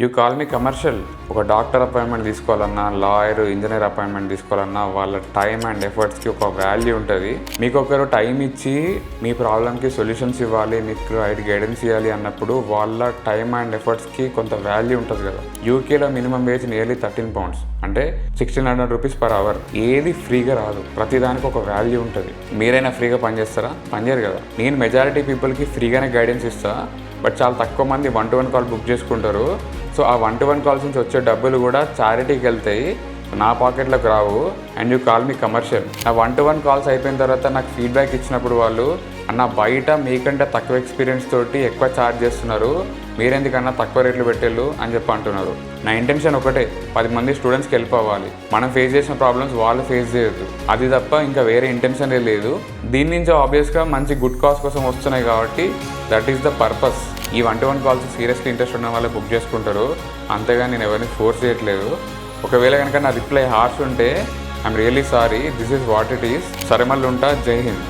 You call me commercial. ఒక doctor appointment తీసుకోవాలన్నా, lawyer, engineer appointment తీసుకోవాలన్నా వాళ్ళ టైం అండ్ ఎఫర్ట్స్కి ఒక వాల్యూ ఉంటుంది. మీకు ఒకరు టైం ఇచ్చి మీ ప్రాబ్లమ్కి సొల్యూషన్స్ ఇవ్వాలి, మీకు రైట్ గైడెన్స్ ఇవ్వాలి అన్నప్పుడు వాళ్ళ టైం అండ్ ఎఫర్ట్స్కి కొంత వాల్యూ ఉంటుంది కదా. యూకేలో మినిమం వేజ్ నియర్లీ 13 pounds, అంటే 1600 rupees per hour. ఏది ఫ్రీగా రాదు, ప్రతిదానికి ఒక వాల్యూ ఉంటుంది. మీరైనా ఫ్రీగా పనిచేస్తారా? పనిచేయరు కదా. నేను మెజారిటీ పీపుల్కి ఫ్రీగానే గైడెన్స్ ఇస్తా, బట్ చాలా తక్కువ మంది 1-to-1 కాల్ బుక్ చేసుకుంటారు. సో ఆ 1-to-1 కాల్స్ నుంచి వచ్చే డబ్బులు కూడా చారిటీకి వెళ్తాయి, నా పాకెట్లోకి రావు. And you call me commercial. నా 1-to-1 కాల్స్ అయిపోయిన తర్వాత నాకు ఫీడ్బ్యాక్ ఇచ్చినప్పుడు వాళ్ళు, అన్న బయట మీకంటే తక్కువ ఎక్స్పీరియన్స్ తోటి ఎక్కువ ఛార్జ్ చేస్తున్నారు, మీరెందుకన్నా తక్కువ రేట్లు పెట్టేళ్ళు అని చెప్పి అంటున్నారు. నా ఇంటెన్షన్ ఒకటే, 10 మంది స్టూడెంట్స్కి హెల్ప్ అవ్వాలి. మనం ఫేస్ చేసిన ప్రాబ్లమ్స్ వాళ్ళు ఫేస్ చేయొద్దు, అది తప్ప ఇంకా వేరే ఇంటెన్షనే లేదు. దీని నుంచి ఆబ్వియస్గా మంచి గుడ్ కాజ్ కోసం వస్తున్నాయి కాబట్టి దట్ ఈస్ ద పర్పస్. ఈ 1-to-1 కాల్స్ సీరియస్లీ ఇంట్రెస్ట్ ఉన్న వాళ్ళు బుక్ చేసుకుంటారు, అంతేగా నేను ఎవరిని ఫోర్స్ చేయట్లేదు. ఒకవేళ కనుక నా రిప్లై హార్ష్ ఉంటే I'm really sorry, this is what it is. సరే మళ్ళీ ఉంటా. జై హింద్.